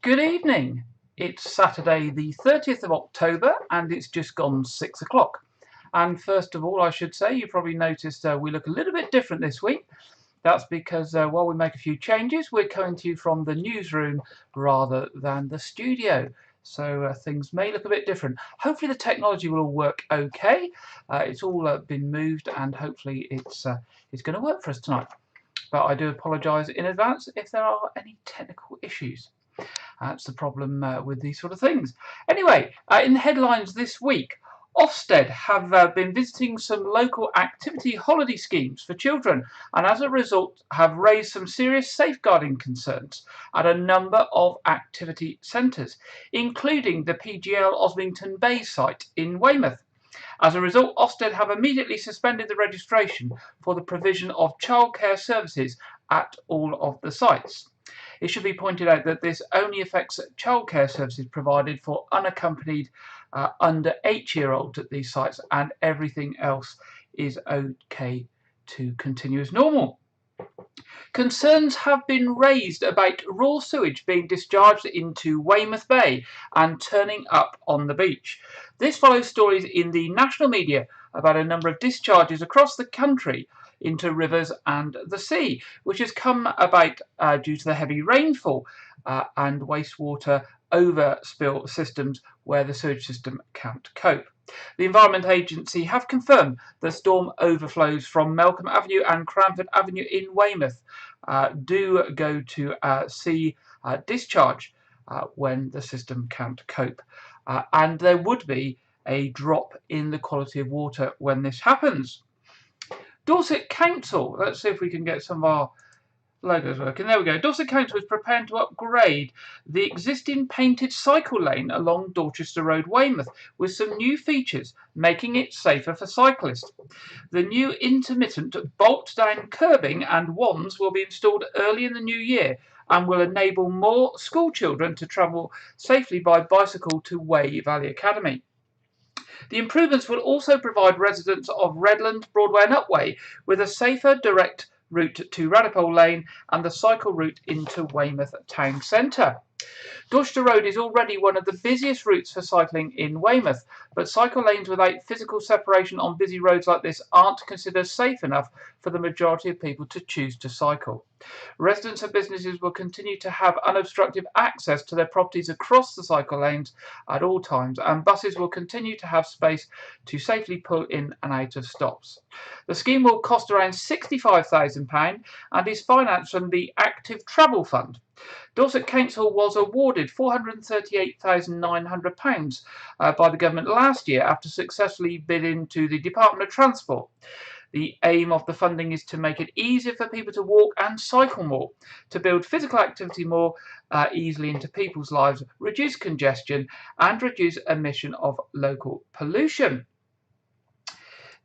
Good evening. It's Saturday the 30th of October and it's just gone 6 o'clock. And first of all, I should say, you probably noticed we look a little bit different this week. That's because while we make a few changes, we're coming to you from the newsroom rather than the studio. So things may look a bit different. Hopefully the technology will all work okay. It's all been moved and hopefully it's going to work for us tonight. But I do apologise in advance if there are any technical issues. That's the problem with these sort of things. Anyway, in the headlines this week, Ofsted have been visiting some local activity holiday schemes for children and as a result have raised some serious safeguarding concerns at a number of activity centres, including the PGL Oslington Bay site in Weymouth. As a result, Ofsted have immediately suspended the registration for the provision of childcare services at all of the sites. It should be pointed out that this only affects childcare services provided for unaccompanied under 8-year-olds at these sites, and everything else is okay to continue as normal. Concerns have been raised about raw sewage being discharged into Weymouth Bay and turning up on the beach. This follows stories in the national media about a number of discharges across the country into rivers and the sea, which has come about due to the heavy rainfall and wastewater overspill systems where the sewage system can't cope. The Environment Agency have confirmed the storm overflows from Melcombe Avenue and Cranford Avenue in Weymouth do go to sea discharge when the system can't cope. And there would be a drop in the quality of water when this happens. Dorset Council, let's see if we can get some of our logos working. There we go. Dorset Council is preparing to upgrade the existing painted cycle lane along Dorchester Road, Weymouth, with some new features, making it safer for cyclists. The new intermittent bolt-down curbing and wands will be installed early in the new year and will enable more school children to travel safely by bicycle to Wey Valley Academy. The improvements will also provide residents of Redland, Broadway and Upwey with a safer direct route to Radipole Lane and the cycle route into Weymouth Town Centre. Dorchester Road is already one of the busiest routes for cycling in Weymouth, but cycle lanes without physical separation on busy roads like this aren't considered safe enough for the majority of people to choose to cycle. Residents and businesses will continue to have unobstructed access to their properties across the cycle lanes at all times, and buses will continue to have space to safely pull in and out of stops. The scheme will cost around £65,000 and is financed from the Active Travel Fund. Dorset Council was awarded £438,900 by the government last year after successfully bidding to the Department of Transport. The aim of the funding is to make it easier for people to walk and cycle more, to build physical activity more easily into people's lives, reduce congestion and reduce emission of local pollution.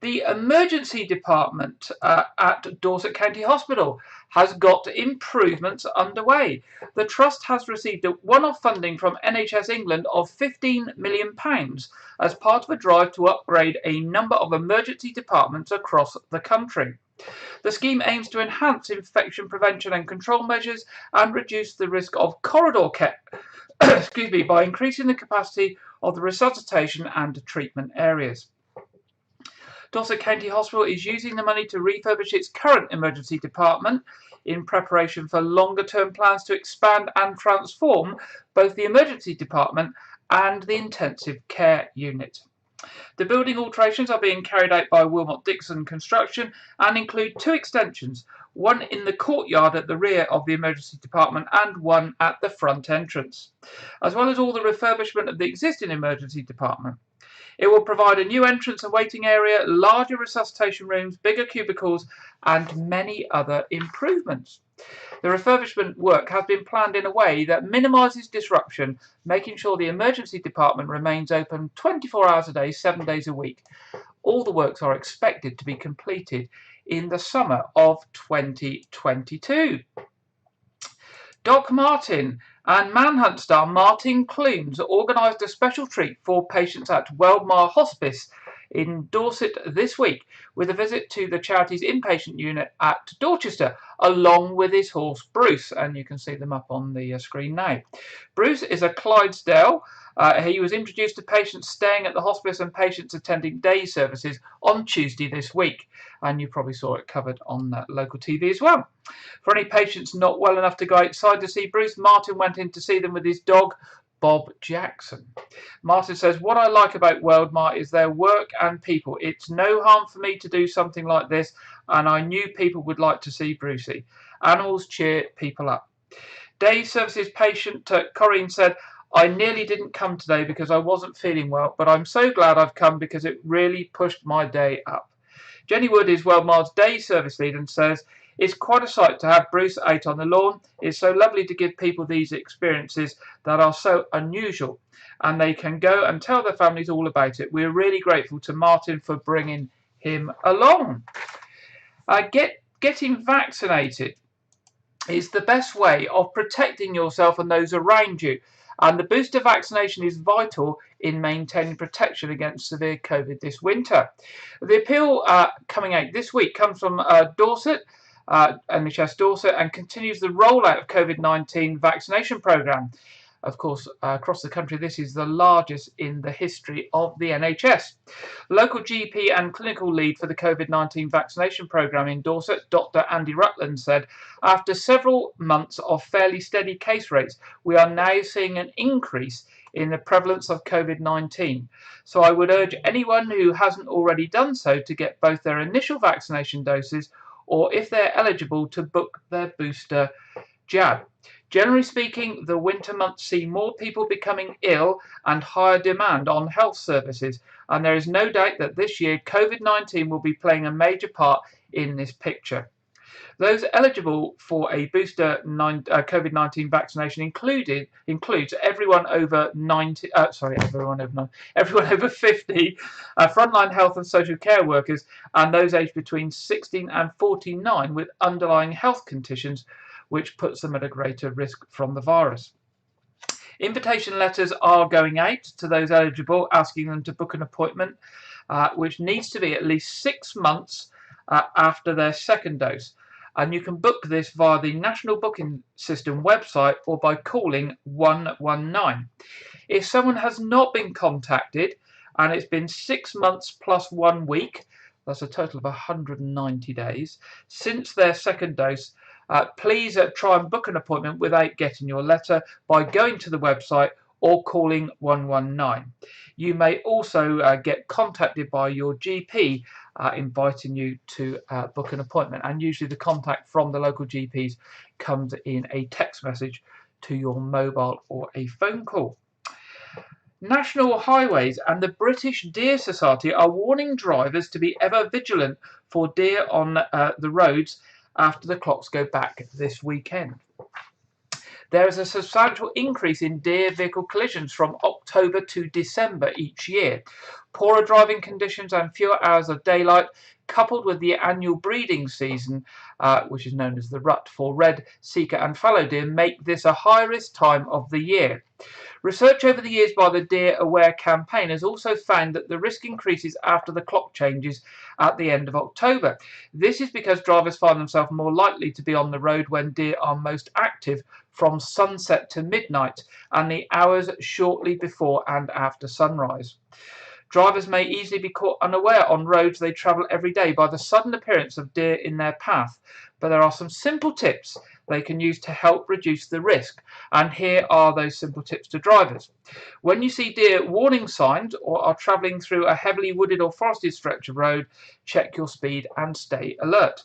The emergency department at Dorset County Hospital has got improvements underway. The trust has received a one-off funding from NHS England of £15 million as part of a drive to upgrade a number of emergency departments across the country. The scheme aims to enhance infection prevention and control measures and reduce the risk of corridor care by increasing the capacity of the resuscitation and treatment areas. Dorset County Hospital is using the money to refurbish its current emergency department in preparation for longer-term plans to expand and transform both the emergency department and the intensive care unit. The building alterations are being carried out by Wilmot Dixon Construction and include 2 extensions, one in the courtyard at the rear of the emergency department and one at the front entrance, as well as all the refurbishment of the existing emergency department. It will provide a new entrance and waiting area, larger resuscitation rooms, bigger cubicles and many other improvements. The refurbishment work has been planned in a way that minimises disruption, making sure the emergency department remains open 24 hours a day, 7 days a week. All the works are expected to be completed in the summer of 2022. Doc Martin and Manhunt star Martin Clunes organised a special treat for patients at Weldmar Hospice in Dorset this week with a visit to the charity's inpatient unit at Dorchester, along with his horse Bruce, and you can see them up on the screen now. Bruce is a Clydesdale. He was introduced to patients staying at the hospice and patients attending day services on Tuesday this week, and you probably saw it covered on local TV as well. For any patients not well enough to go outside to see Bruce, Martin went in to see them with his dog, Bob Jackson. Martin says, "What I like about Worldmart is their work and people. It's no harm for me to do something like this, and I knew people would like to see Brucey. Animals cheer people up." Day services patient Corinne said, "I nearly didn't come today because I wasn't feeling well, but I'm so glad I've come because it really pushed my day up." Jenny Wood is Worldmart's day service lead and says, "It's quite a sight to have Bruce out on the lawn. It's so lovely to give people these experiences that are so unusual, and they can go and tell their families all about it. We're really grateful to Martin for bringing him along." Getting vaccinated is the best way of protecting yourself and those around you, and the booster vaccination is vital in maintaining protection against severe COVID this winter. The appeal coming out this week comes from Dorset, NHS Dorset, and continues the rollout of COVID-19 vaccination programme. Of course, across the country, this is the largest in the history of the NHS. Local GP and clinical lead for the COVID-19 vaccination programme in Dorset, Dr. Andy Rutland, said, "After several months of fairly steady case rates, we are now seeing an increase in the prevalence of COVID-19. So I would urge anyone who hasn't already done so to get both their initial vaccination doses, or if they're eligible, to book their booster jab. Generally speaking, the winter months see more people becoming ill and higher demand on health services, and there is no doubt that this year COVID-19 will be playing a major part in this picture. Those eligible for a booster COVID-19 vaccination includes everyone over 50, frontline health and social care workers, and those aged between 16 and 49 with underlying health conditions, which puts them at a greater risk from the virus." Invitation letters are going out to those eligible, asking them to book an appointment, which needs to be at least 6 months after their second dose. And you can book this via the National Booking System website or by calling 119. If someone has not been contacted and it's been 6 months plus 1 week, that's a total of 190 days, since their second dose, please try and book an appointment without getting your letter by going to the website or calling 119. You may also get contacted by your GP inviting you to book an appointment, and usually the contact from the local GPs comes in a text message to your mobile or a phone call. National Highways and the British Deer Society are warning drivers to be ever vigilant for deer on the roads after the clocks go back this weekend. There is a substantial increase in deer vehicle collisions from October to December each year. Poorer driving conditions and fewer hours of daylight, coupled with the annual breeding season, which is known as the rut for red, sika and fallow deer, make this a high-risk time of the year. Research over the years by the Deer Aware campaign has also found that the risk increases after the clock changes at the end of October. This is because drivers find themselves more likely to be on the road when deer are most active from sunset to midnight and the hours shortly before and after sunrise. Drivers may easily be caught unaware on roads they travel every day by the sudden appearance of deer in their path, but there are some simple tips they can use to help reduce the risk, and here are those simple tips to drivers. When you see deer warning signs or are travelling through a heavily wooded or forested stretch of road, check your speed and stay alert.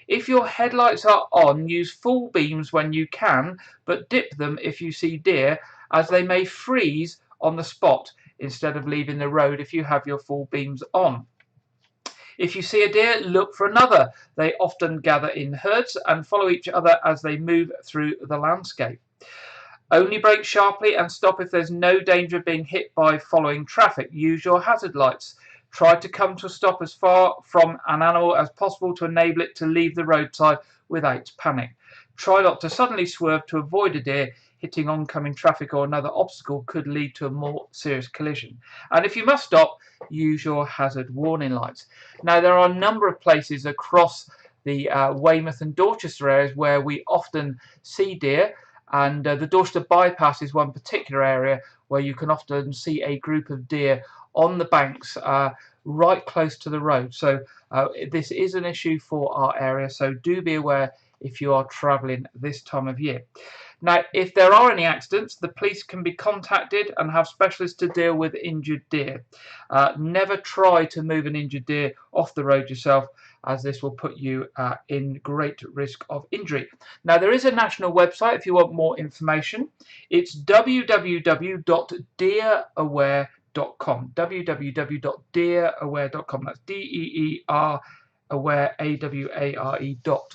If your headlights are on, use full beams when you can, but dip them if you see deer, as they may freeze on the spot instead of leaving the road if you have your full beams on. If you see a deer, look for another. They often gather in herds and follow each other as they move through the landscape. Only brake sharply and stop if there's no danger of being hit by following traffic. Use your hazard lights. Try to come to a stop as far from an animal as possible to enable it to leave the roadside without panic. Try not to suddenly swerve to avoid a deer. hitting oncoming traffic or another obstacle could lead to a more serious collision. And if you must stop, use your hazard warning lights. Now, there are a number of places across the Weymouth and Dorchester areas where we often see deer, and the Dorchester bypass is one particular area where you can often see a group of deer on the banks right close to the road. So this is an issue for our area, so do be aware if you are travelling this time of year. Now, if there are any accidents, the police can be contacted and have specialists to deal with injured deer. Never try to move an injured deer off the road yourself, as this will put you in great risk of injury. Now, there is a national website if you want more information. It's www.deeraware.com. www.deeraware.com. That's DEER aware, AWARE.com.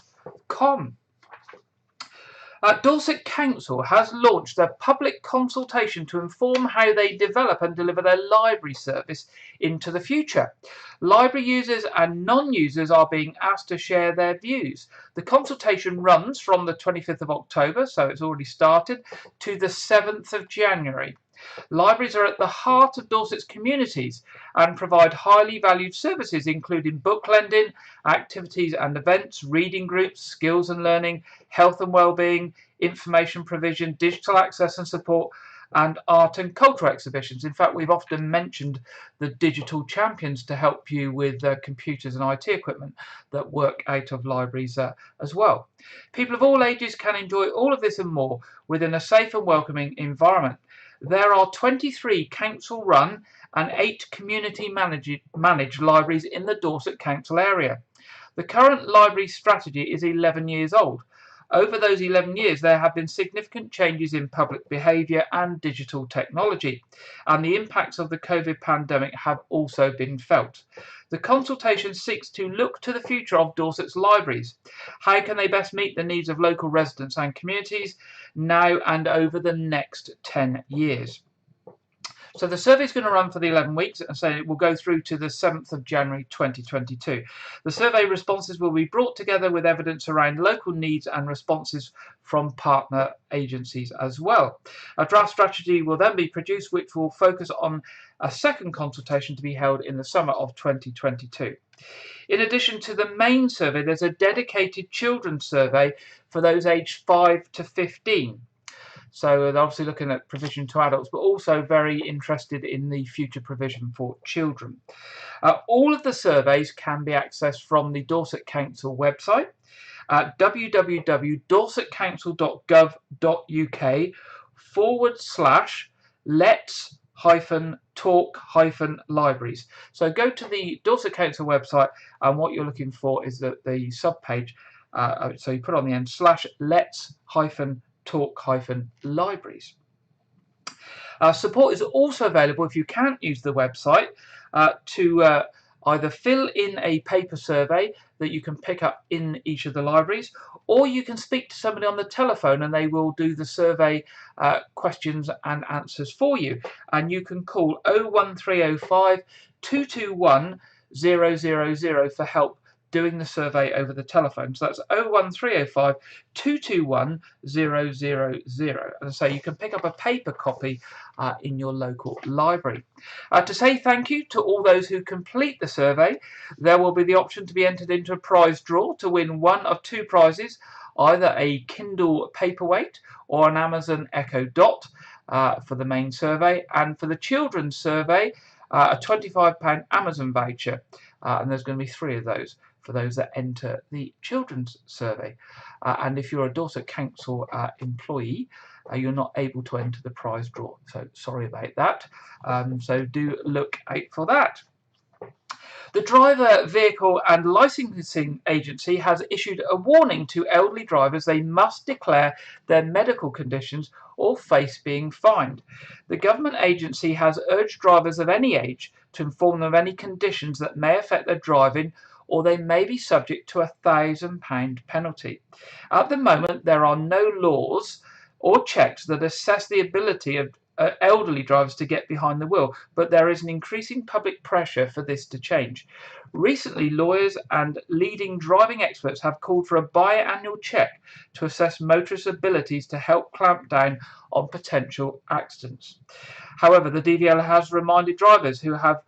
Dorset Council has launched a public consultation to inform how they develop and deliver their library service into the future. Library users and non-users are being asked to share their views. The consultation runs from the 25th of October, so it's already started, to the 7th of January. Libraries are at the heart of Dorset's communities and provide highly valued services including book lending, activities and events, reading groups, skills and learning, health and well-being, information provision, digital access and support, and art and cultural exhibitions. In fact, we've often mentioned the digital champions to help you with computers and IT equipment that work out of libraries as well. People of all ages can enjoy all of this and more within a safe and welcoming environment. There are 23 council-run and 8 community-managed libraries in the Dorset Council area. The current library strategy is 11 years old. Over those 11 years, there have been significant changes in public behaviour and digital technology, and the impacts of the COVID pandemic have also been felt. The consultation seeks to look to the future of Dorset's libraries. How can they best meet the needs of local residents and communities now and over the next 10 years? So the survey is going to run for the 11 weeks, and so it will go through to the 7th of January 2022. The survey responses will be brought together with evidence around local needs and responses from partner agencies as well. A draft strategy will then be produced, which will focus on a second consultation to be held in the summer of 2022. In addition to the main survey, there's a dedicated children's survey for those aged 5 to 15. So they're obviously looking at provision to adults, but also very interested in the future provision for children. All of the surveys can be accessed from the Dorset Council website at www.dorsetcouncil.gov.uk/let's-talk-libraries. So go to the Dorset Council website, and what you're looking for is the sub-page. So you put on the end /let's-talk-libraries. Support is also available if you can't use the website to either fill in a paper survey that you can pick up in each of the libraries, or you can speak to somebody on the telephone and they will do the survey questions and answers for you. And you can call 01305 221 000 for help doing the survey over the telephone. So that's 01305 221 000. And so you can pick up a paper copy in your local library. To say thank you to all those who complete the survey, there will be the option to be entered into a prize draw to win one of 2 prizes, either a Kindle Paperweight or an Amazon Echo Dot for the main survey, and for the children's survey, a £25 Amazon voucher. And there's going to be 3 of those for those that enter the children's survey. And if you're a Dorset Council employee, you're not able to enter the prize draw. So sorry about that. So do look out for that. The Driver, Vehicle and Licensing Agency has issued a warning to elderly drivers they must declare their medical conditions or face being fined. The government agency has urged drivers of any age to inform them of any conditions that may affect their driving, or they may be subject to a £1,000 penalty. At the moment, there are no laws or checks that assess the ability of elderly drivers to get behind the wheel, but there is an increasing public pressure for this to change. Recently, lawyers and leading driving experts have called for a biannual check to assess motorists' abilities to help clamp down on potential accidents. However, the DVLA has reminded drivers who have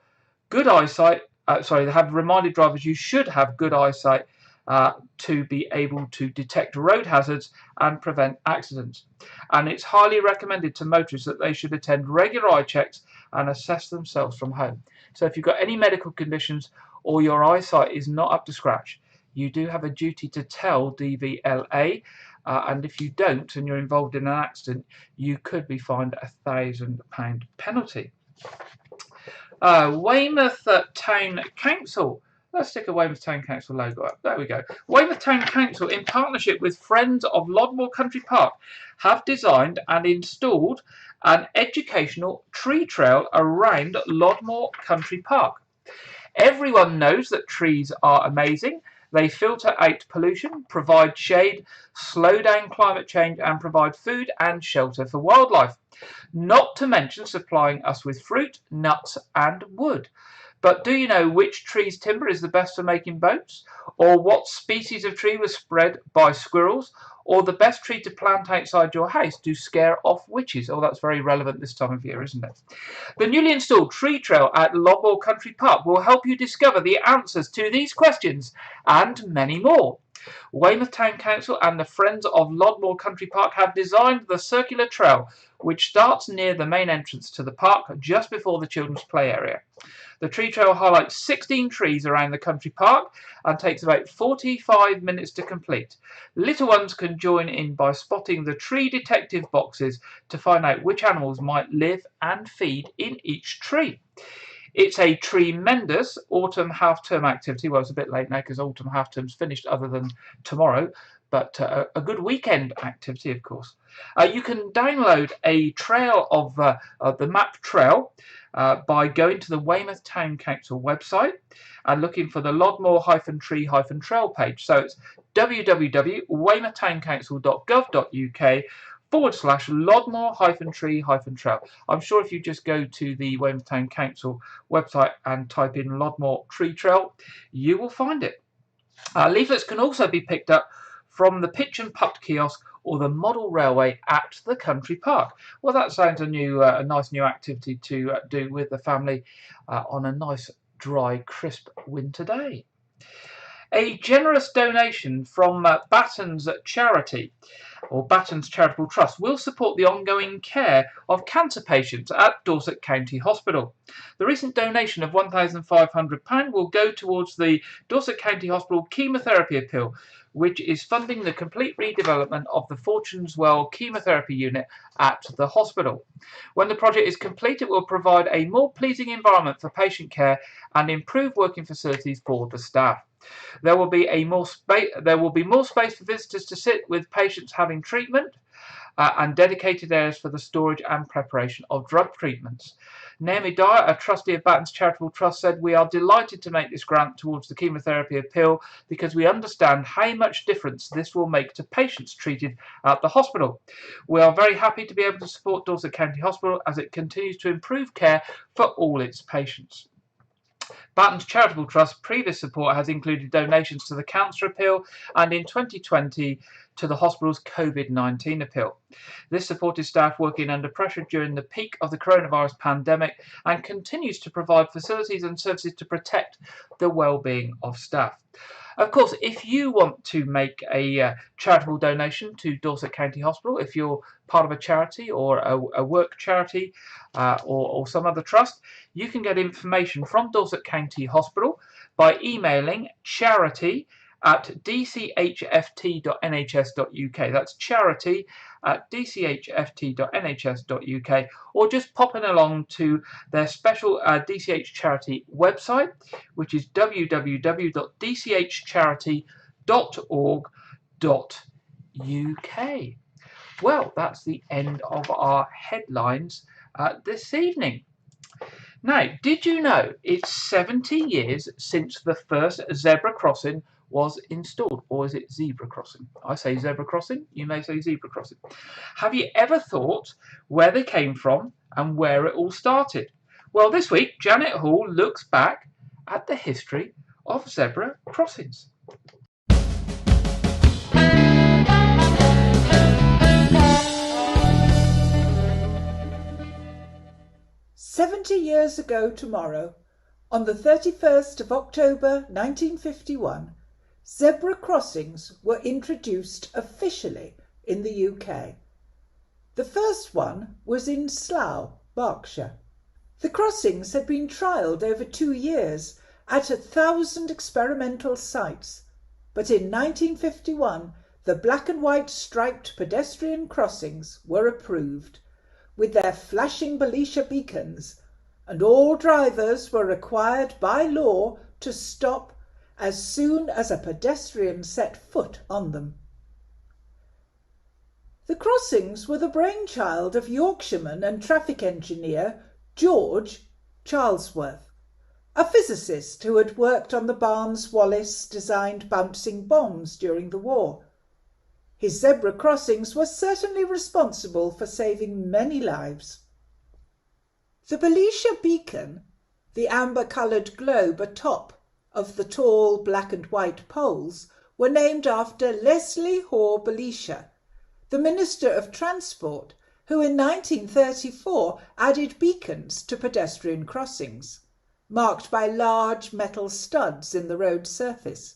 good eyesight, they have reminded drivers you should have good eyesight to be able to detect road hazards and prevent accidents. And it's highly recommended to motorists that they should attend regular eye checks and assess themselves from home. So if you've got any medical conditions or your eyesight is not up to scratch, you do have a duty to tell DVLA. And if you don't and you're involved in an accident, you could be fined £1,000 penalty. Weymouth Town Council. Let's stick a Weymouth Town Council logo up. There we go. Weymouth Town Council, in partnership with Friends of Lodmore Country Park, have designed and installed an educational tree trail around Lodmore Country Park. Everyone knows that trees are amazing. They filter out pollution, provide shade, slow down climate change, and provide food and shelter for wildlife. Not to mention supplying us with fruit, nuts, and wood. But do you know which tree's timber is the best for making boats? Or what species of tree was spread by squirrels? Or the best tree to plant outside your house to scare off witches? Oh, that's very relevant this time of year, isn't it? The newly installed tree trail at Lodmore Country Park will help you discover the answers to these questions and many more. Weymouth Town Council and the Friends of Lodmore Country Park have designed the circular trail, which starts near the main entrance to the park just before the children's play area. The tree trail highlights 16 trees around the country park and takes about 45 minutes to complete. Little ones can join in by spotting the tree detective boxes to find out which animals might live and feed in each tree. It's a tremendous autumn half-term activity. Well, it's a bit late now because autumn half-term's finished other than tomorrow, but a good weekend activity, of course. You can download a trail of the map trail by going to the Weymouth Town Council website and looking for the Lodmore-tree-trail page. So it's www.weymouthtown-council.gov.uk/Lodmore-tree-trail. I'm sure if you just go to the Weymouth Town Council website and type in Lodmore Tree Trail, you will find it. Leaflets can also be picked up from the Pitch and Putt kiosk or the model railway at the country park. Well, that sounds a nice new activity to do with the family on a nice, dry, crisp winter day. A generous donation from Batten's Charity, or Batten's Charitable Trust, will support the ongoing care of cancer patients at Dorset County Hospital. The recent donation of £1,500 will go towards the Dorset County Hospital chemotherapy appeal, which is funding the complete redevelopment of the Fortunes Well chemotherapy unit at the hospital. When the project is complete, it will provide a more pleasing environment for patient care and improve working facilities for the staff. There will be more space for visitors to sit with patients having treatment and dedicated areas for the storage and preparation of drug treatments. Naomi Dyer, a trustee of Batten's Charitable Trust, said, "We are delighted to make this grant towards the chemotherapy appeal because we understand how much difference this will make to patients treated at the hospital. We are very happy to be able to support Dorset County Hospital as it continues to improve care for all its patients." Batten's Charitable Trust previous support has included donations to the cancer appeal and in 2020 to the hospital's COVID-19 appeal. This supported staff working under pressure during the peak of the coronavirus pandemic and continues to provide facilities and services to protect the well-being of staff. Of course, if you want to make a charitable donation to Dorset County Hospital, if you're part of a charity or a work charity or some other trust, you can get information from Dorset County Hospital by emailing charity@dchft.nhs.uk. That's charity@dchft.nhs.uk, or just popping along to their special DCH charity website, which is www.dchcharity.org.uk. Well, that's the end of our headlines this evening. Now, did you know it's 70 years since the first zebra crossing was installed? Or is it zebra crossing? I say zebra crossing, you may say zebra crossing. Have you ever thought where they came from and where it all started? Well, this week, Janet Hall looks back at the history of zebra crossings. 70 years ago tomorrow, on the 31st of October 1951, zebra crossings were introduced officially in the UK. The first one was in Slough, Berkshire. The crossings had been trialled over 2 years at 1,000 experimental sites, but in 1951 the black and white striped pedestrian crossings were approved, with their flashing Belisha beacons, and all drivers were required by law to stop as soon as a pedestrian set foot on them. The crossings were the brainchild of Yorkshireman and traffic engineer George Charlesworth, a physicist who had worked on the Barnes-Wallis designed bouncing bombs during the war. His zebra crossings were certainly responsible for saving many lives. The Belisha beacon, the amber-coloured globe atop of the tall black and white poles, were named after Leslie Hoare Belisha, the Minister of Transport, who in 1934 added beacons to pedestrian crossings, marked by large metal studs in the road surface.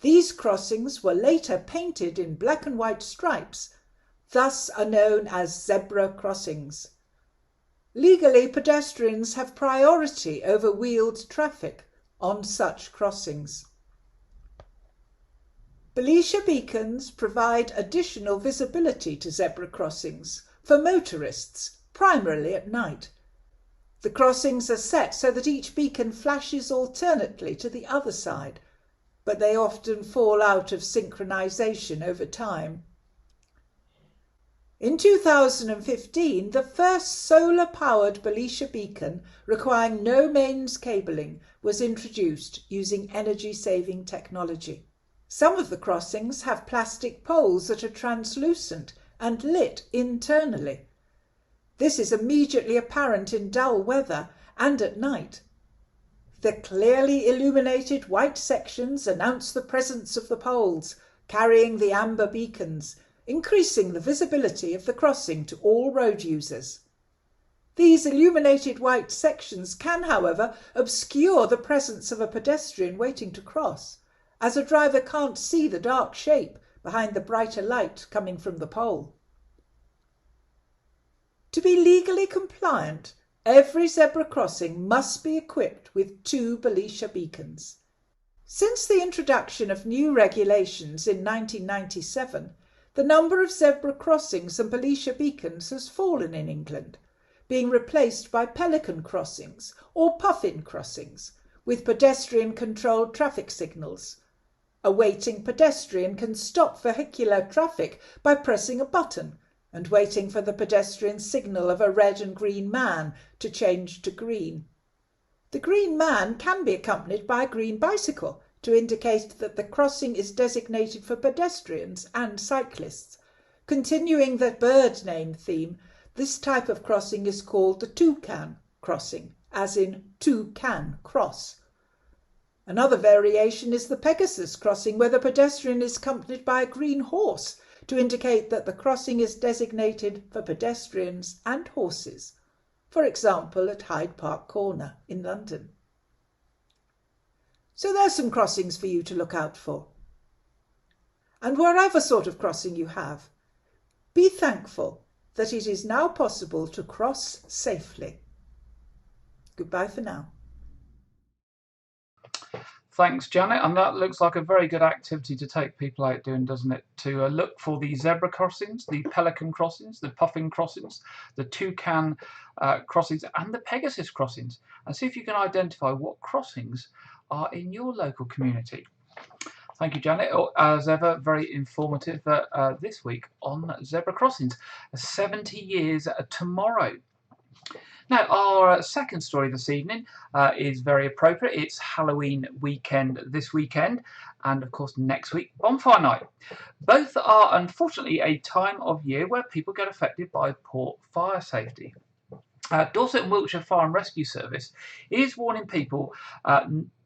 These crossings were later painted in black and white stripes, thus are known as zebra crossings. Legally, pedestrians have priority over wheeled traffic on such crossings. Belisha beacons provide additional visibility to zebra crossings for motorists, primarily at night. The crossings are set so that each beacon flashes alternately to the other side, but they often fall out of synchronization over time. In 2015, the first solar-powered Belisha beacon requiring no mains cabling was introduced using energy-saving technology. Some of the crossings have plastic poles that are translucent and lit internally. This is immediately apparent in dull weather and at night. The clearly illuminated white sections announce the presence of the poles, carrying the amber beacons, increasing the visibility of the crossing to all road users. These illuminated white sections can, however, obscure the presence of a pedestrian waiting to cross, as a driver can't see the dark shape behind the brighter light coming from the pole. To be legally compliant, every zebra crossing must be equipped with 2 Belisha beacons. Since the introduction of new regulations in 1997, the number of zebra crossings and Belisha beacons has fallen in England, being replaced by pelican crossings or puffin crossings with pedestrian-controlled traffic signals. A waiting pedestrian can stop vehicular traffic by pressing a button and waiting for the pedestrian signal of a red and green man to change to green. The green man can be accompanied by a green bicycle to indicate that the crossing is designated for pedestrians and cyclists. Continuing the bird name theme, this type of crossing is called the toucan crossing, as in two can cross. Another variation is the Pegasus crossing, where the pedestrian is accompanied by a green horse to indicate that the crossing is designated for pedestrians and horses, for example at Hyde Park Corner in London. So there's some crossings for you to look out for. And wherever sort of crossing you have, be thankful that it is now possible to cross safely. Goodbye for now. Thanks, Janet. And that looks like a very good activity to take people out doing, doesn't it? To look for the zebra crossings, the pelican crossings, the puffin crossings, the toucan crossings, and the Pegasus crossings, and see if you can identify what crossings are in your local community. Thank you, Janet. As ever, very informative this week on zebra crossings. 70 years tomorrow. Now, our second story this evening is very appropriate. It's Halloween weekend this weekend, and of course next week bonfire night. Both are unfortunately a time of year where people get affected by poor fire safety. Dorset and Wiltshire Fire and Rescue Service is warning people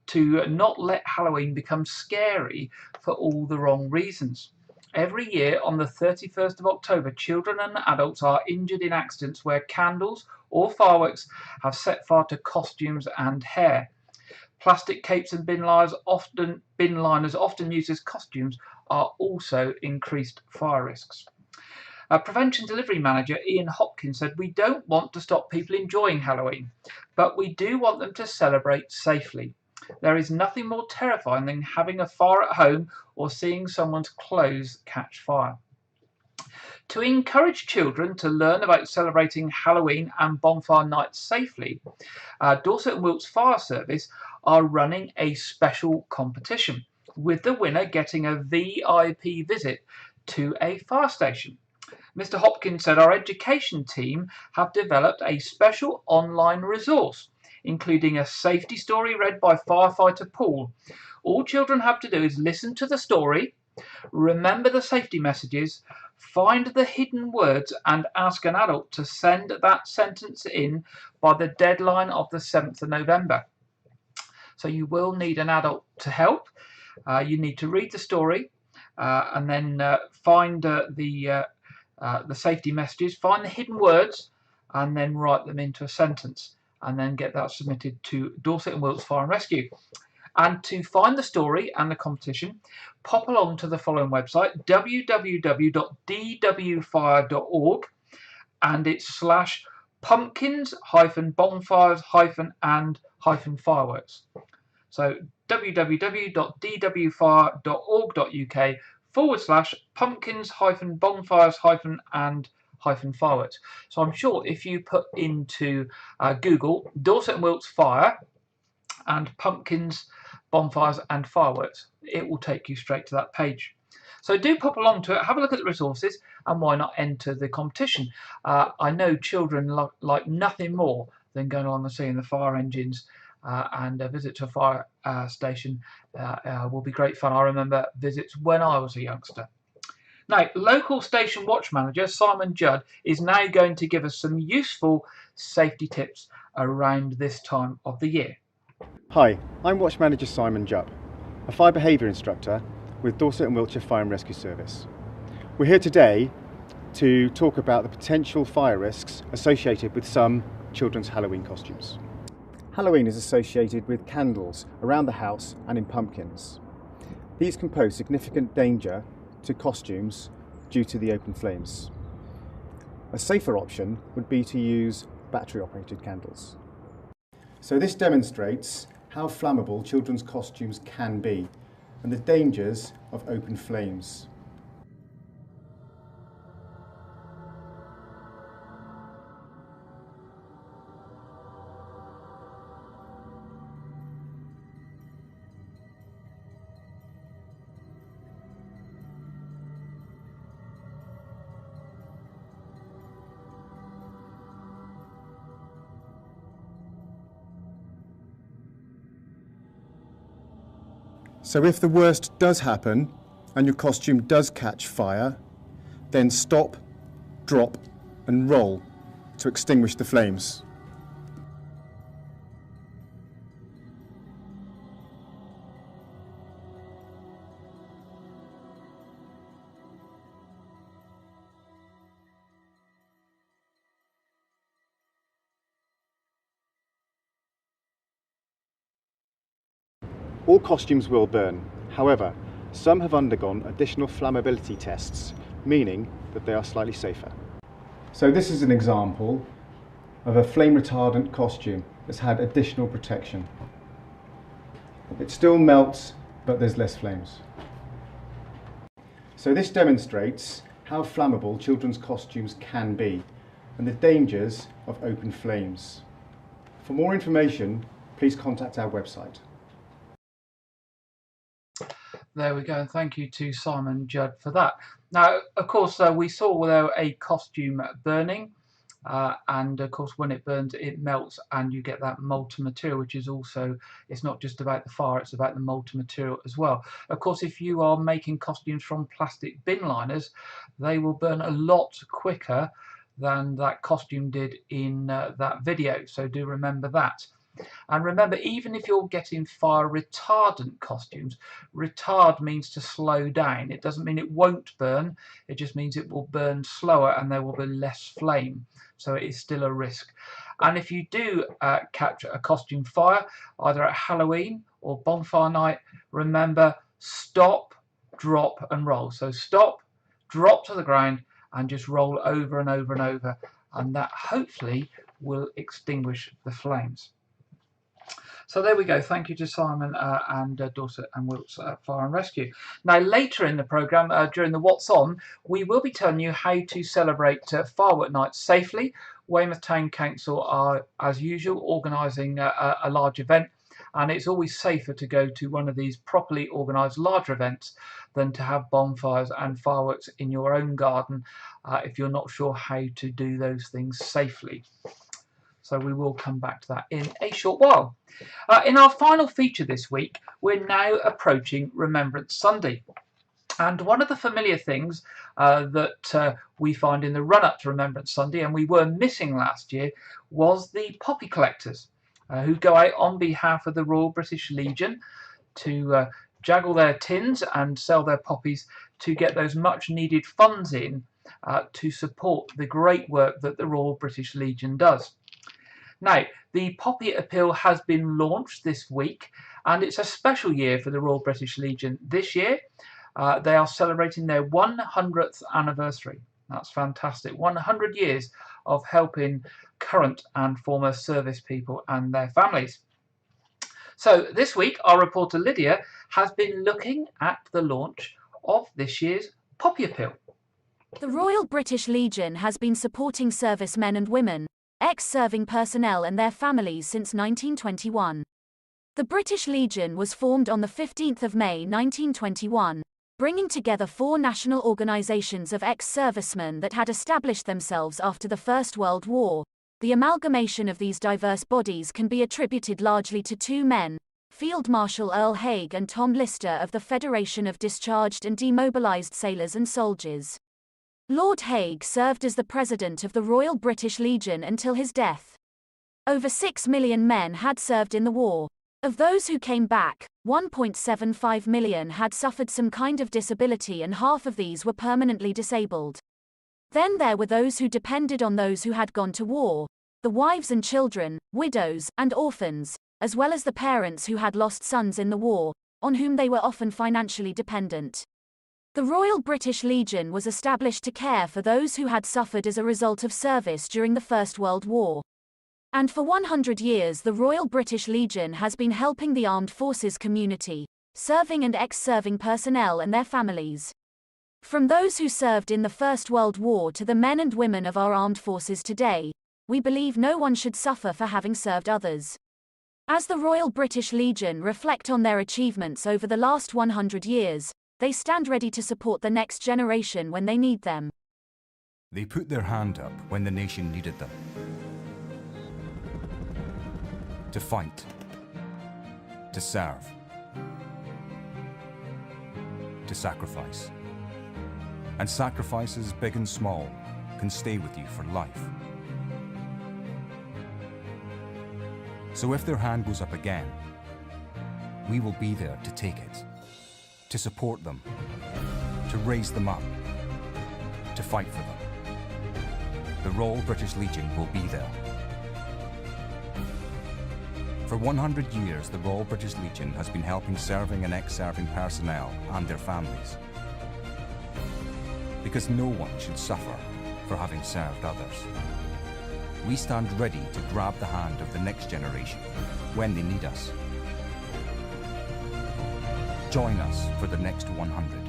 to not let Halloween become scary for all the wrong reasons. Every year on the 31st of October, children and adults are injured in accidents where candles or fireworks have set fire to costumes and hair. Plastic capes and bin liners often used as costumes are also increased fire risks. Prevention Delivery Manager Ian Hopkins said, "We don't want to stop people enjoying Halloween, but we do want them to celebrate safely. There is nothing more terrifying than having a fire at home or seeing someone's clothes catch fire." To encourage children to learn about celebrating Halloween and bonfire nights safely, Dorset and Wilts Fire Service are running a special competition, with the winner getting a VIP visit to a fire station. Mr. Hopkins said, "Our education team have developed a special online resource, including a safety story read by firefighter Paul. All children have to do is listen to the story, remember the safety messages, find the hidden words, and ask an adult to send that sentence in by the deadline of the 7th of November. So you will need an adult to help. You need to read the story and then find the safety messages, find the hidden words, and then write them into a sentence, and then get that submitted to Dorset and Wilts Fire and Rescue. And to find the story and the competition, pop along to the following website, www.dwfire.org, and it's /pumpkins-bonfires-and-fireworks. So www.dwfire.org.uk/pumpkins-bonfires-and-fireworks. So I'm sure if you put into Google Dorset and Wilts Fire and pumpkins, bonfires and fireworks, it will take you straight to that page. So do pop along to it, have a look at the resources, and why not enter the competition? I know children like nothing more than going along and seeing the fire engines, and a visit to a fire station will be great fun. I remember visits when I was a youngster. Now, local station watch manager Simon Judd is now going to give us some useful safety tips around this time of the year. Hi, I'm Watch Manager Simon Judd, a fire behaviour instructor with Dorset and Wiltshire Fire and Rescue Service. We're here today to talk about the potential fire risks associated with some children's Halloween costumes. Halloween is associated with candles around the house and in pumpkins. These can pose significant danger to costumes due to the open flames. A safer option would be to use battery-operated candles. So this demonstrates how flammable children's costumes can be and the dangers of open flames. So if the worst does happen and your costume does catch fire, then stop, drop and roll to extinguish the flames. All costumes will burn. However, some have undergone additional flammability tests, meaning that they are slightly safer. So this is an example of a flame retardant costume that's had additional protection. It still melts, but there's less flames. So this demonstrates how flammable children's costumes can be and the dangers of open flames. For more information, please contact our website. There we go, and thank you to Simon Judd for that. Now, of course, we saw there a costume burning, and of course when it burns it melts and you get that molten material, which is also, it's not just about the fire, it's about the molten material as well. Of course, if you are making costumes from plastic bin liners, they will burn a lot quicker than that costume did in that video, so do remember that. And remember, even if you're getting fire retardant costumes, retard means to slow down. It doesn't mean it won't burn, it just means it will burn slower and there will be less flame. So it is still a risk. And if you do catch a costume fire, either at Halloween or bonfire night, remember, stop, drop and roll. So stop, drop to the ground and just roll over and over and over. And that hopefully will extinguish the flames. So there we go. Thank you to Simon and Dorset and Wilts at Fire and Rescue. Now later in the programme, during the What's On, we will be telling you how to celebrate firework night safely. Weymouth Town Council are, as usual, organising a large event, and it's always safer to go to one of these properly organised larger events than to have bonfires and fireworks in your own garden if you're not sure how to do those things safely. So we will come back to that in a short while. In our final feature this week, we're now approaching Remembrance Sunday. And one of the familiar things that we find in the run-up to Remembrance Sunday, and we were missing last year, was the poppy collectors who go out on behalf of the Royal British Legion to jaggle their tins and sell their poppies to get those much needed funds in to support the great work that the Royal British Legion does. Now, the Poppy Appeal has been launched this week, and it's a special year for the Royal British Legion this year. They are celebrating their 100th anniversary. That's fantastic. 100 years of helping current and former service people and their families. So this week, our reporter Lydia has been looking at the launch of this year's Poppy Appeal. The Royal British Legion has been supporting servicemen and women, ex-serving personnel and their families since 1921. The British Legion was formed on the 15th of May 1921, bringing together 4 national organisations of ex-servicemen that had established themselves after the First World War. The amalgamation of these diverse bodies can be attributed largely to 2 men, Field Marshal Earl Haig and Tom Lister of the Federation of Discharged and Demobilised Sailors and Soldiers. Lord Haig served as the President of the Royal British Legion until his death. Over 6 million men had served in the war. Of those who came back, 1.75 million had suffered some kind of disability and half of these were permanently disabled. Then there were those who depended on those who had gone to war, the wives and children, widows, and orphans, as well as the parents who had lost sons in the war, on whom they were often financially dependent. The Royal British Legion was established to care for those who had suffered as a result of service during the First World War. And for 100 years the Royal British Legion has been helping the armed forces community, serving and ex-serving personnel and their families. From those who served in the First World War to the men and women of our armed forces today, we believe no one should suffer for having served others. As the Royal British Legion reflect on their achievements over the last 100 years, they stand ready to support the next generation when they need them. They put their hand up when the nation needed them. To fight. To serve. To sacrifice. And sacrifices big and small can stay with you for life. So if their hand goes up again, we will be there to take it. To support them, to raise them up, to fight for them. The Royal British Legion will be there. For 100 years, the Royal British Legion has been helping serving and ex-serving personnel and their families. Because no one should suffer for having served others. We stand ready to grab the hand of the next generation when they need us. Join us for the next 100.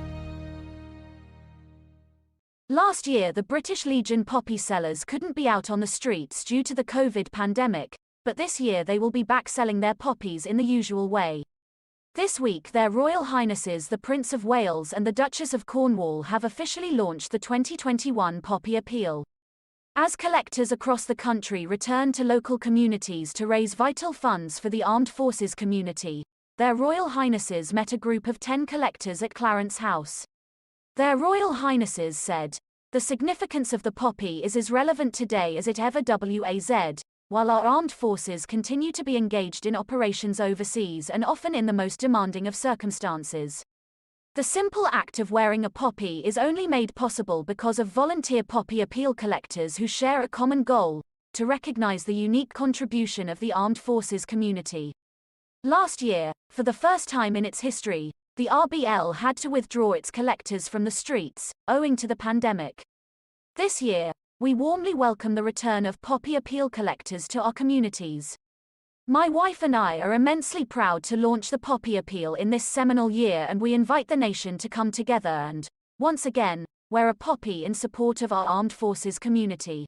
Last year the British Legion poppy sellers couldn't be out on the streets due to the COVID pandemic, but this year they will be back selling their poppies in the usual way. This week their Royal Highnesses the Prince of Wales and the Duchess of Cornwall have officially launched the 2021 Poppy Appeal. As collectors across the country return to local communities to raise vital funds for the armed forces community, Their Royal Highnesses met a group of 10 collectors at Clarence House. Their Royal Highnesses said, "The significance of the poppy is as relevant today as it ever was, while our armed forces continue to be engaged in operations overseas and often in the most demanding of circumstances. The simple act of wearing a poppy is only made possible because of volunteer poppy appeal collectors who share a common goal, to recognize the unique contribution of the armed forces community." Last year, for the first time in its history, the RBL had to withdraw its collectors from the streets, owing to the pandemic. This year, we warmly welcome the return of poppy appeal collectors to our communities. My wife and I are immensely proud to launch the Poppy Appeal in this seminal year, and we invite the nation to come together and, once again, wear a poppy in support of our armed forces community.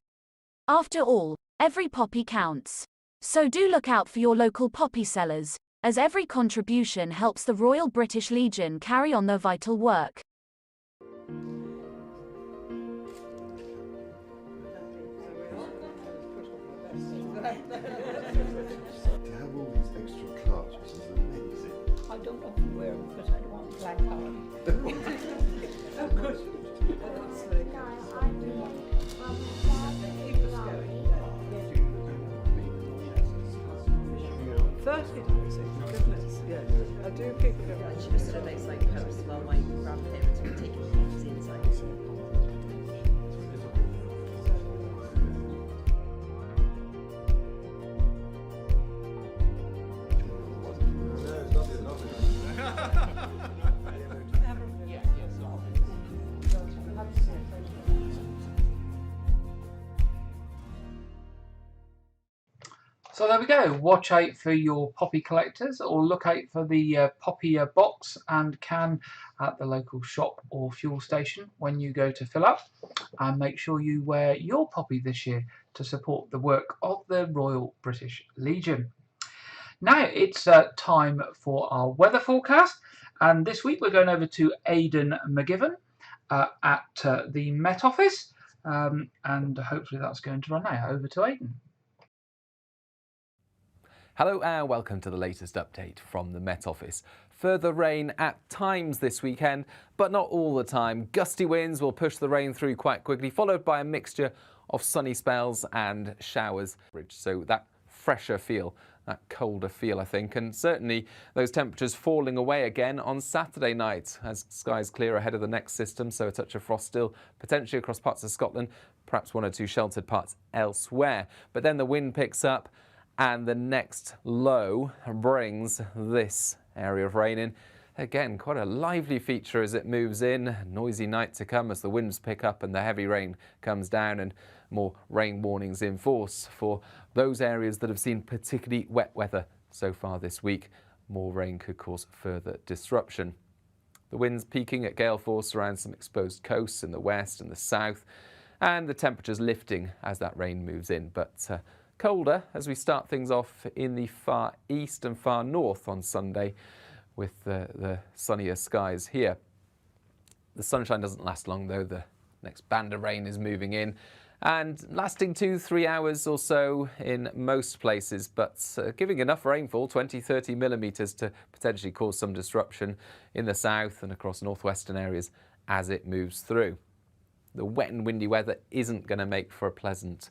After all, every poppy counts. So do look out for your local poppy sellers, as every contribution helps the Royal British Legion carry on their vital work. To have all these extra clutches is amazing. I don't often wear them because I don't want black colour. Oh, good. That's very good. Goodness, yes. I do keep it going. She was sort of those like posts while my grandparents were taking photos inside. So there we go. Watch out for your poppy collectors, or look out for the poppy box and can at the local shop or fuel station when you go to fill up. And make sure you wear your poppy this year to support the work of the Royal British Legion. Now it's time for our weather forecast, and this week we're going over to Aidan McGivern at the Met Office, and hopefully that's going to run now. Over to Aidan. Hello and welcome to the latest update from the Met Office. Further rain at times this weekend, but not all the time. Gusty winds will push the rain through quite quickly, followed by a mixture of sunny spells and showers. So that fresher feel, that colder feel, I think, and certainly those temperatures falling away again on Saturday night as skies clear ahead of the next system. So a touch of frost still potentially across parts of Scotland, perhaps one or two sheltered parts elsewhere. But then the wind picks up, and the next low brings this area of rain in. Again, quite a lively feature as it moves in. Noisy night to come as the winds pick up and the heavy rain comes down, and more rain warnings in force for those areas that have seen particularly wet weather so far this week. More rain could cause further disruption. The winds peaking at gale force around some exposed coasts in the west and the south, and the temperatures lifting as that rain moves in, but colder as we start things off in the far east and far north on Sunday with the sunnier skies here. The sunshine doesn't last long though. The next band of rain is moving in and lasting 2-3 hours or so in most places, but giving enough rainfall, 20-30 millimetres, to potentially cause some disruption in the south and across northwestern areas as it moves through. The wet and windy weather isn't going to make for a pleasant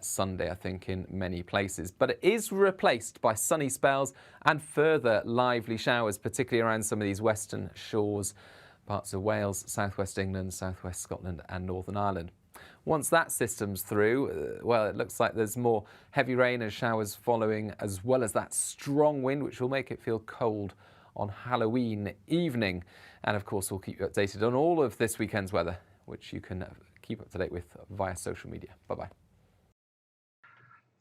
Sunday, I think, in many places, but it is replaced by sunny spells and further lively showers, particularly around some of these western shores, parts of Wales, southwest England, southwest Scotland and Northern Ireland. Once that system's through, well, it looks like there's more heavy rain and showers following, as well as that strong wind, which will make it feel cold on Halloween evening. And of course, we'll keep you updated on all of this weekend's weather, which you can keep up to date with via social media. Bye-bye.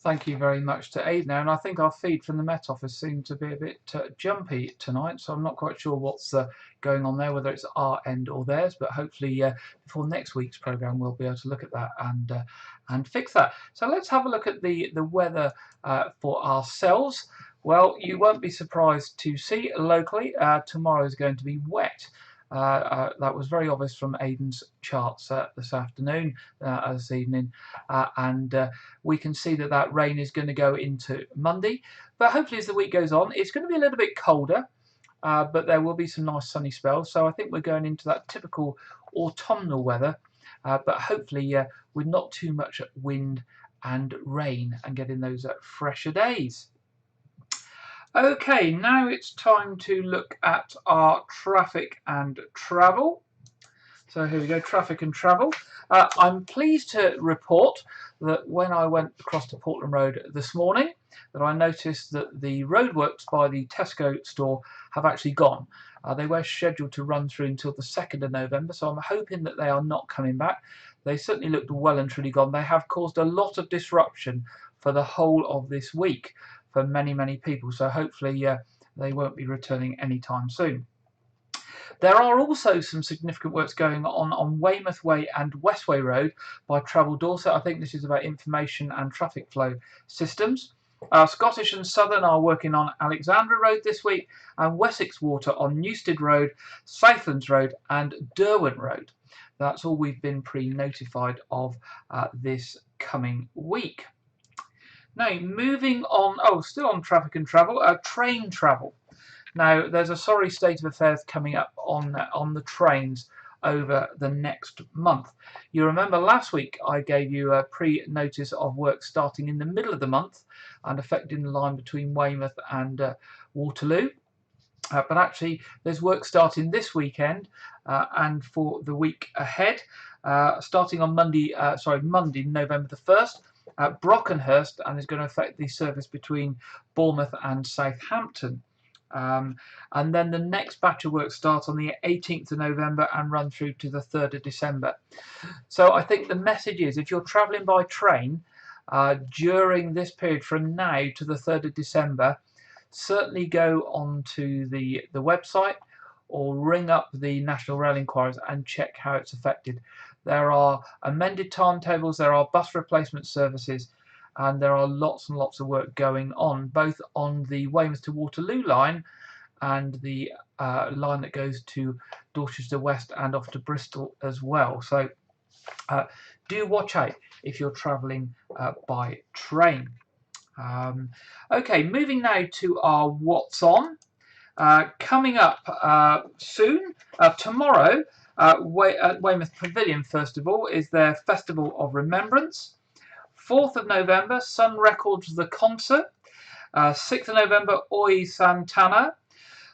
Thank you very much to Aidan now, and I think our feed from the Met Office seemed to be a bit jumpy tonight, so I'm not quite sure what's going on there, whether it's our end or theirs, but hopefully before next week's programme we'll be able to look at that and fix that. So let's have a look at the weather for ourselves. Well, you won't be surprised to see locally tomorrow is going to be wet. That was very obvious from Aidan's charts this afternoon, this evening, and we can see that rain is going to go into Monday. But hopefully, as the week goes on, it's going to be a little bit colder, but there will be some nice sunny spells. So I think we're going into that typical autumnal weather, but hopefully with not too much wind and rain, and getting those fresher days. Okay, now it's time to look at our traffic and travel. So here we go, traffic and travel. I'm pleased to report that when I went across to Portland Road this morning, that I noticed that the roadworks by the Tesco store have actually gone. They were scheduled to run through until the 2nd of November, so I'm hoping that they are not coming back. They certainly looked well and truly gone. They have caused a lot of disruption for the whole of this week for many, many people, so hopefully they won't be returning anytime soon. There are also some significant works going on Weymouth Way and Westway Road by Travel Dorset. I think this is about information and traffic flow systems. Scottish and Southern are working on Alexandra Road this week, and Wessex Water on Newstead Road, Southlands Road and Derwent Road. That's all we've been pre-notified of this coming week. Now, moving on, still on traffic and travel, train travel. Now, there's a sorry state of affairs coming up on the trains over the next month. You remember last week I gave you a pre-notice of work starting in the middle of the month and affecting the line between Weymouth and Waterloo. But actually, there's work starting this weekend and for the week ahead, starting on Monday, November the 1st. At Brockenhurst, and is going to affect the service between Bournemouth and Southampton. And then the next batch of work starts on the 18th of November and run through to the 3rd of December. So I think the message is, if you're travelling by train during this period from now to the 3rd of December, certainly go onto the website or ring up the National Rail Inquiries and check how it's affected. There are amended timetables, there are bus replacement services, and there are lots and lots of work going on, both on the Weymouth to Waterloo line and the line that goes to Dorchester West and off to Bristol as well. So do watch out if you're travelling by train. Okay, moving now to our What's On. Coming up soon, tomorrow, at Weymouth Pavilion, first of all, is their Festival of Remembrance. 4th of November, Sun Records The Concert. 6th of November, Oi Santana.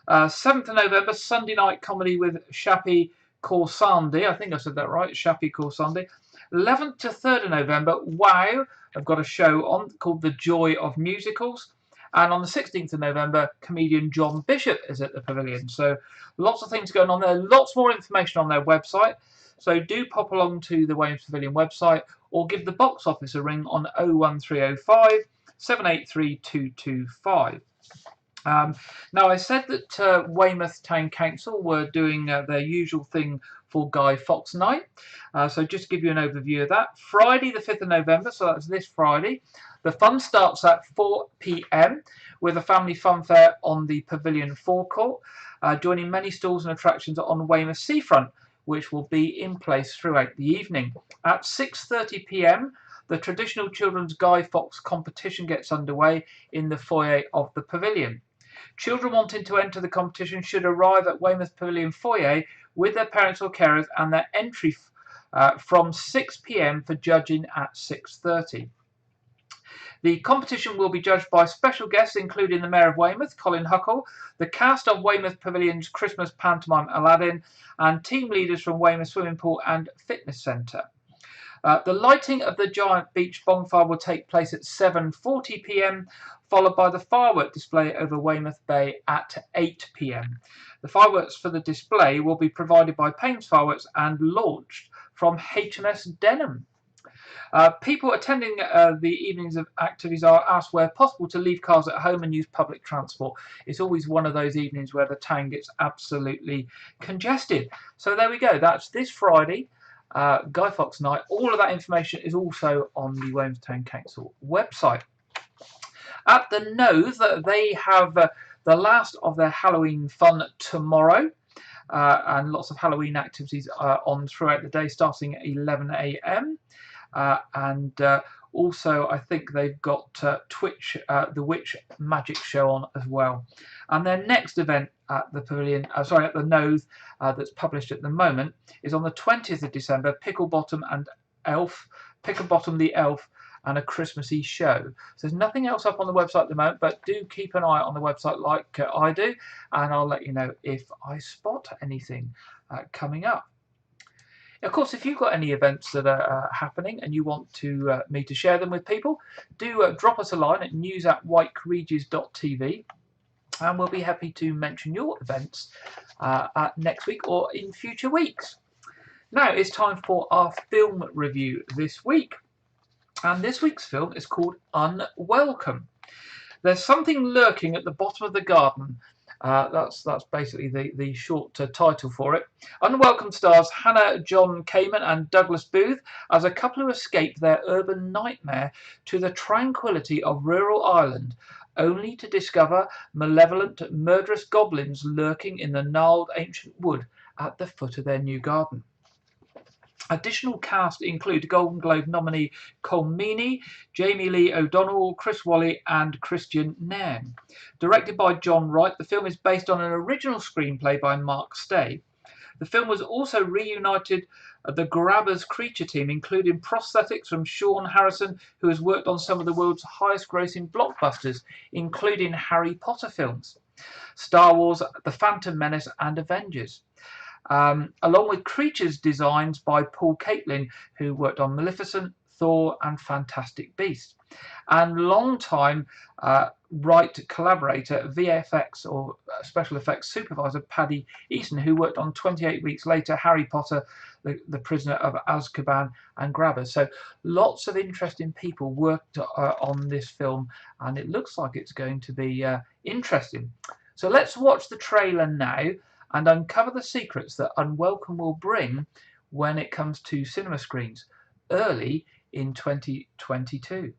7th of November, Sunday Night Comedy with Shappi Khorsandi. I think I said that right, Shappi Khorsandi. 11th to 3rd of November, Wow, I've got a show on called The Joy of Musicals. And on the 16th of November, comedian John Bishop is at the Pavilion. So lots of things going on there. Lots more information on their website. So do pop along to the Weymouth Pavilion website or give the box office a ring on 01305 783 225. Now, I said that Weymouth Town Council were doing their usual thing for Guy Fawkes Night. So just to give you an overview of that. Friday the 5th of November, so that's this Friday. The fun starts at 4 p.m. with a family fun fair on the Pavilion forecourt, joining many stalls and attractions on Weymouth Seafront, which will be in place throughout the evening. At 6:30 p.m, the traditional children's Guy Fawkes competition gets underway in the foyer of the Pavilion. Children wanting to enter the competition should arrive at Weymouth Pavilion foyer with their parents or carers, and their entry from 6 p.m. for judging at 6:30. The competition will be judged by special guests, including the Mayor of Weymouth, Colin Huckle, the cast of Weymouth Pavilion's Christmas pantomime Aladdin, and team leaders from Weymouth Swimming Pool and Fitness Centre. The lighting of the giant beach bonfire will take place at 7:40 p.m, followed by the firework display over Weymouth Bay at 8 p.m. The fireworks for the display will be provided by Payne's Fireworks and launched from HMS Denham. People attending the evenings of activities are asked where possible to leave cars at home and use public transport. It's always one of those evenings where the town gets absolutely congested. So there we go, that's this Friday, Guy Fawkes Night. All of that information is also on the Weymouth Town Council website. At the Nose, they have the last of their Halloween fun tomorrow. and lots of Halloween activities on throughout the day, starting at 11 a.m. And also, I think they've got Twitch, the Witch Magic Show on as well. And their next event at the Pavilion, at the Nose, that's published at the moment, is on the 20th of December. Picklebottom the Elf, and a Christmassy show. So there's nothing else up on the website at the moment, but do keep an eye on the website like I do, and I'll let you know if I spot anything coming up. Of course, if you've got any events that are happening and you want me to share them with people, do drop us a line at news@whitecoregies.tv, and we'll be happy to mention your events next week or in future weeks. Now it's time for our film review this week. And this week's film is called Unwelcome. There's something lurking at the bottom of the garden. That's basically the short title for it. Unwelcome stars Hannah John Kamen and Douglas Booth as a couple who escape their urban nightmare to the tranquility of rural Ireland, only to discover malevolent, murderous goblins lurking in the gnarled ancient wood at the foot of their new garden. Additional cast include Golden Globe nominee Colm Meaney, Jamie Lee O'Donnell, Chris Wally and Christian Nairn. Directed by John Wright, the film is based on an original screenplay by Mark Stay. The film was also reunited the Grabbers creature team, including prosthetics from Sean Harrison, who has worked on some of the world's highest grossing blockbusters, including Harry Potter films, Star Wars, The Phantom Menace and Avengers. Along with creatures designs by Paul Caitlin, who worked on Maleficent, Thor and Fantastic Beasts, and long-time Wright collaborator, VFX or special effects supervisor Paddy Easton, who worked on 28 Weeks Later, Harry Potter, the Prisoner of Azkaban and Grabbers. So lots of interesting people worked on this film, and it looks like it's going to be interesting. So let's watch the trailer now and uncover the secrets that Unwelcome will bring when it comes to cinema screens early in 2022.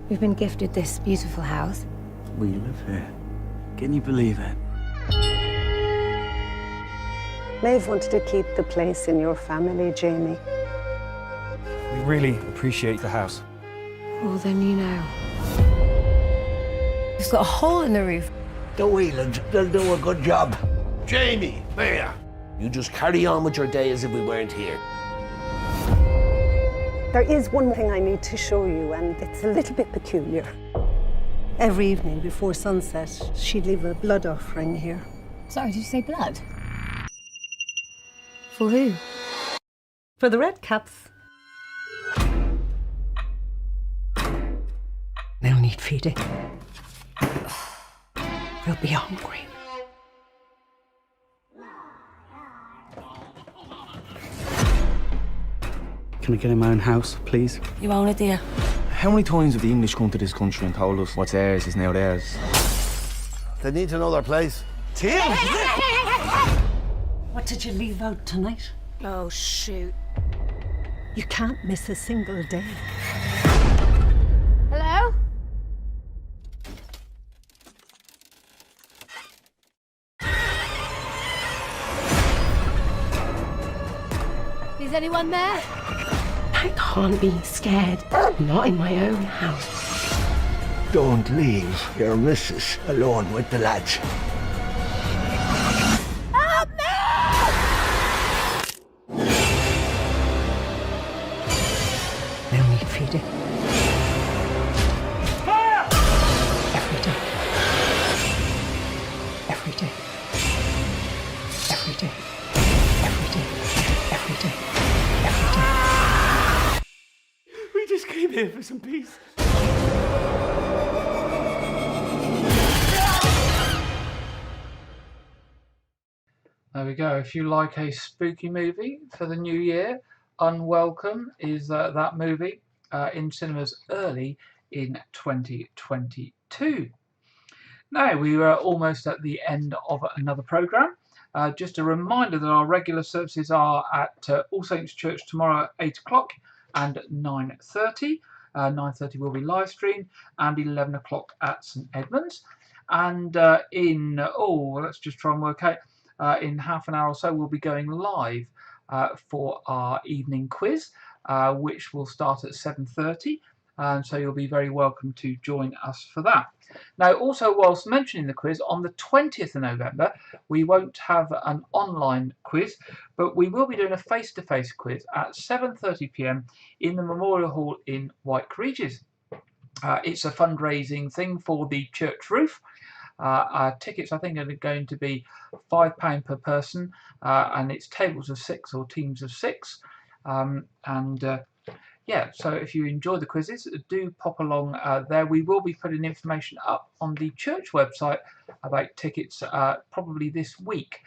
We've been gifted this beautiful house. We live here. Can you believe it? Maeve wanted to keep the place in your family, Jamie. We really appreciate the house. Well, then you know. It's got a hole in the roof. The Whelans, they'll do a good job. Jamie, there. You just carry on with your day as if we weren't here. There is one thing I need to show you, and it's a little bit peculiar. Every evening before sunset, she'd leave a blood offering here. Sorry, did you say blood? For who? For the Red Caps. They'll need feeding. They'll be hungry. Can I get in my own house, please? You own it, dear. How many times have the English come to this country and told us what's theirs is now theirs? They need to know their place. Tim! What did you leave out tonight? Oh, shoot. You can't miss a single day. Hello? Is anyone there? I can't be scared. Not in my own house. Don't leave your missus alone with the lads. Help me! They'll need feeding. Every day. Every day. Every day. Every day. Every day. Every day. We just came here for some peace. There we go. If you like a spooky movie for the new year, Unwelcome is that movie in cinemas early in 2022. Now, we are almost at the end of another programme. Just a reminder that our regular services are at All Saints Church tomorrow at 8 o'clock and 9:30. 9:30 will be live streamed, and 11 o'clock at St Edmunds. And let's just try and work out, in half an hour or so we'll be going live for our evening quiz, which will start at 7:30. And so you'll be very welcome to join us for that. Now, also, whilst mentioning the quiz, on the 20th of November, we won't have an online quiz, but we will be doing a face-to-face quiz at 7:30 p.m. in the Memorial Hall in White Regis. It's a fundraising thing for the church roof. Our tickets, I think, are going to be £5 per person, and it's tables of 6 or teams of 6. Yeah, so if you enjoy the quizzes, do pop along there. We will be putting information up on the church website about tickets probably this week,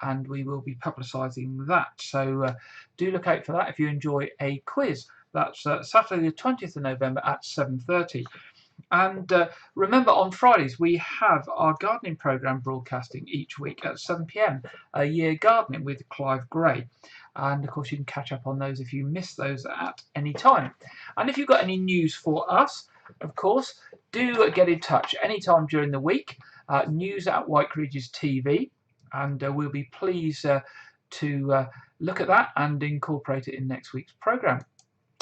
and we will be publicising that. So do look out for that if you enjoy a quiz. That's Saturday the 20th of November at 7:30. And remember, on Fridays we have our gardening programme broadcasting each week at 7 p.m. A Year Gardening with Clive Gray. And of course you can catch up on those if you miss those at any time. And if you've got any news for us, of course, do get in touch anytime during the week. News at White Regis TV, and we'll be pleased to look at that and incorporate it in next week's programme.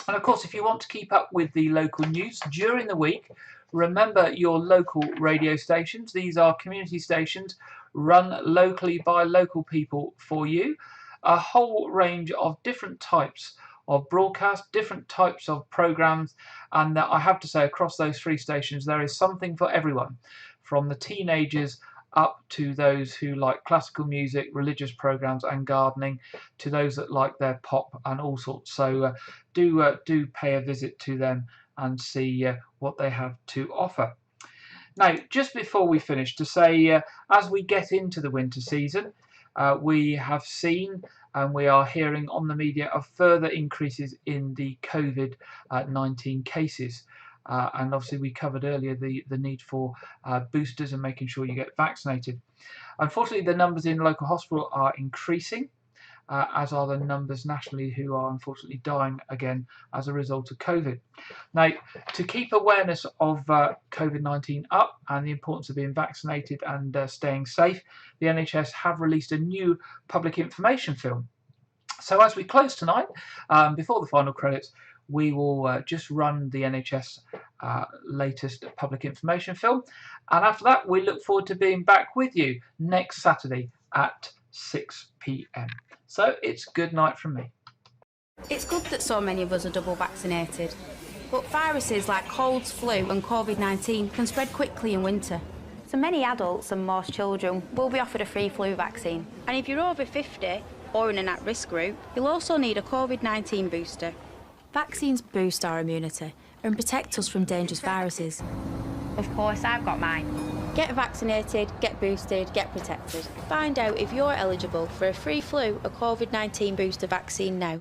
And of course, if you want to keep up with the local news during the week, remember your local radio stations. These are community stations run locally by local people for you. A whole range of different types of broadcast, different types of programmes, and I have to say across those 3 stations there is something for everyone, from the teenagers up to those who like classical music, religious programmes and gardening, to those that like their pop and all sorts. So do pay a visit to them and see what they have to offer. Now, just before we finish, to say as we get into the winter season, we have seen and we are hearing on the media of further increases in the COVID-19 cases. And obviously we covered earlier the need for boosters and making sure you get vaccinated. Unfortunately, the numbers in local hospital are increasing, as are the numbers nationally who are unfortunately dying again as a result of COVID. Now, to keep awareness of COVID-19 up and the importance of being vaccinated and staying safe, the NHS have released a new public information film. So as we close tonight, before the final credits, we will just run the NHS latest public information film, and after that we look forward to being back with you next Saturday at 6 p.m. So it's good night from me. It's good that so many of us are double vaccinated, but viruses like colds, flu and COVID-19 can spread quickly in winter. So many adults and most children will be offered a free flu vaccine. And if you're over 50 or in an at-risk group, you'll also need a COVID-19 booster. Vaccines boost our immunity and protect us from dangerous viruses. Of course, I've got mine. Get vaccinated, get boosted, get protected. Find out if you're eligible for a free flu or COVID-19 booster vaccine now.